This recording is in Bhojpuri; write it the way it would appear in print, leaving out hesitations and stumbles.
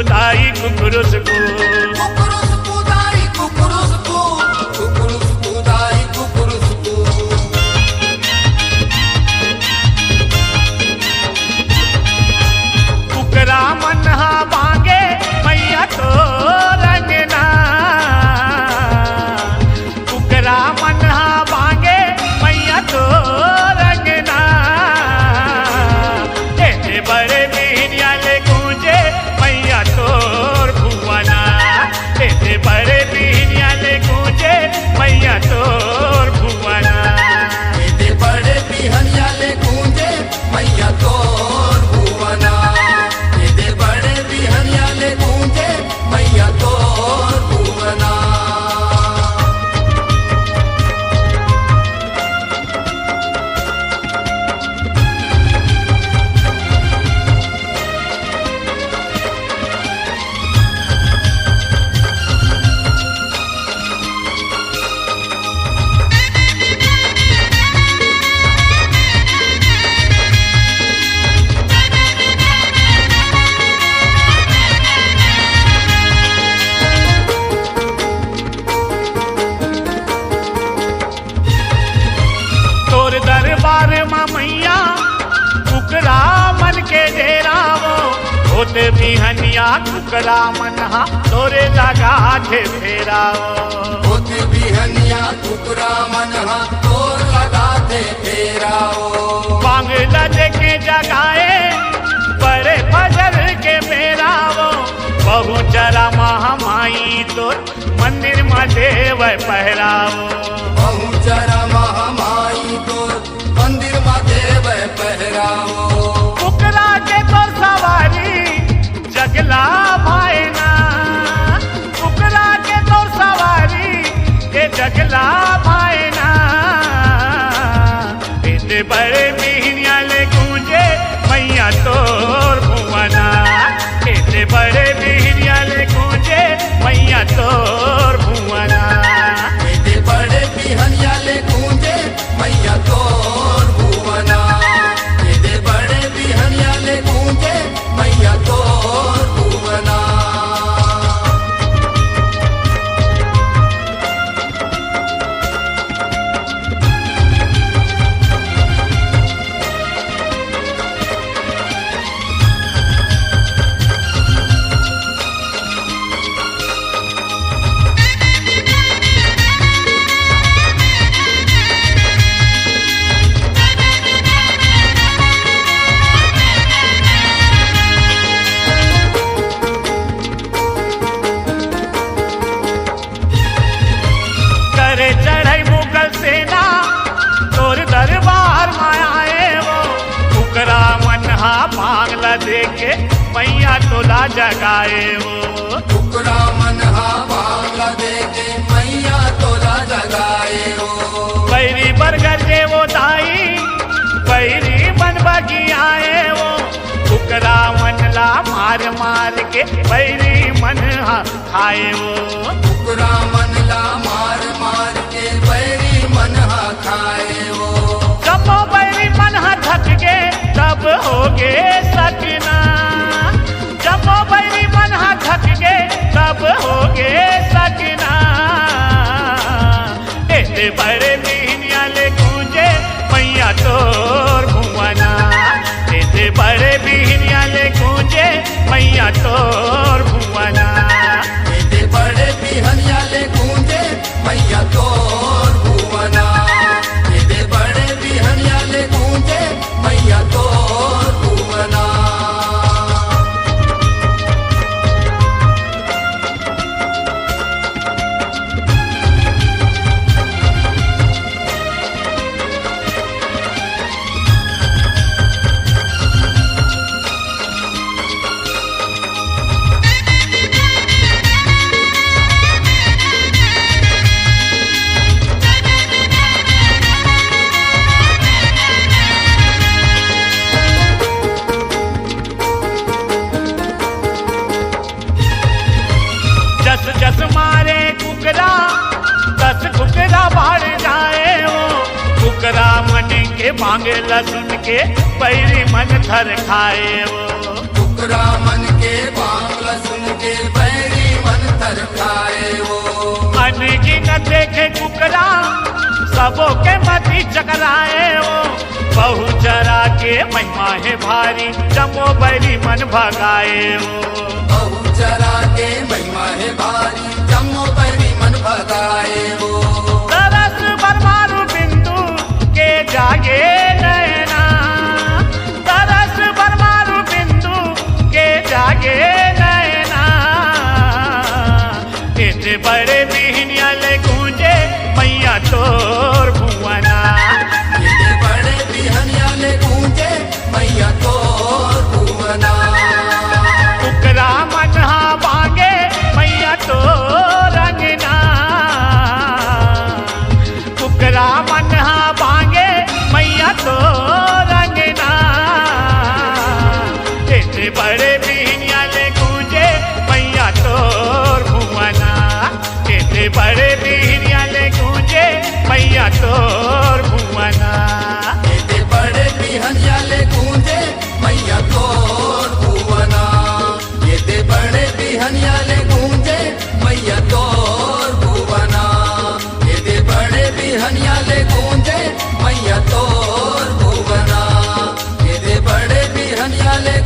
कुदाई कुकुरुस को कुकुरुस कुदाई कुकुरुस को कुकुरुस कुदाई कुकुरुस को कुकरा मनहा मांगे मैया तो रंगना कुकरा मनहा मांगे मैया तो रंगना तेरे बड़े बिहनिया ले गूंजे मैया तोर भुवना तेरे बड़े बिहनिया ले गूंजे मैया तोर भुवना तेरे बड़े बिहनिया ले गूंजे मैया तोर भुवना तेरे बड़े बिहनिया ले गूंजे मैया तोर भुवना तोर दरबार मां मैया कुकरा मन के डेरावो होत बिहनिया कुकरा मनहा तोरे लगा थे फेरावो होते बिहनिया कुकरा मनहा तोर लगाते फेराओ बांगला के जगाए बड़े फजर के मेरावो बहु जरा महामाई तोर मंदिर में देव पहरावो बहुचरा महामाई तोर मंदिर मा देव पहराओ कुकरा के तो सवारी जगला भाईना कुकरा के तो सवारी के जगला भाईना इतने बड़े बिहनिया ले गूंजे मैया तोर भुवना इतने बड़े बिहनिया ले गूंजे मैया तोर भुवना तेरे बड़े बिहनिया ले गूंजे मैया तोर भुवना तेरे बड़े बिहनिया ले गूंजे मैया तोर भुवना करे चढ़ाई मुगल सेना तोर दरबार में आए वो कुकरा मनहा मांगला देके मैया तोला जगाए वो कुकरा मनहा बांगला देके मैया तोला जगाए हो पैरी बरगर जे वो दाई पैरी बन बगी आए वो कुकरा मनला मार मार के पैरी मन खाए वो कुकरा मनला मार मार के बैरी मनहा खाए हो जब वो बैरी मन थक गे तब होगे सकना जब वो बैरी मन थक गे तब होगे सकना ऐसे बड़े बिहनिया ले गूंजे मैया तोर भुवना ऐसे बड़े बिहनिया ले गूंजे मैया तोर भुवना तेरे बड़े बिहनिया ले गूंजे मैया तोर भुवना तेरे बड़े बिहनिया ले गूंजे मैया तोर भुवना के मांगे लसुन के पैरी मन थर खाए वो कुकरा मन के बांगला सुन के बैरी मन थर खाए वो अनगिनत देखे कुकरा सबों के मती चकराए वो बहु चरा के महिमा है भारी जमो बैरी मन भगाए वो बहु चरा के महिमा है भारी जमो बैरी मन भगाए वो तरस बरमारू बिंदु के जागे नैना तरस बरमारू बिंदु के जागे नैना इतने बड़े बिहनिया ले गूंजे मैया तोर भुवना इतने बड़े बिहनिया ले गूंजे मैया तोर भुवना कुकरा मनहा बांगे मैया तो रंगना कुकरा मनहा बांगे मैया तो रंगना इतने बड़े बिहनिया ले गूंजे मैया तोर भुवना इतने बड़े बिहनिया ले गूंजे मैया तोर भुवना इतने बड़े बिहनिया ले गूंजे मैया तोर भुवना इतने बड़े बिहनिया ले गूंजे मैया तोर भुवना इतने बड़े बिहनिया ले गूंजे मैया तोर भुवना इतने बड़े बिहनिया ले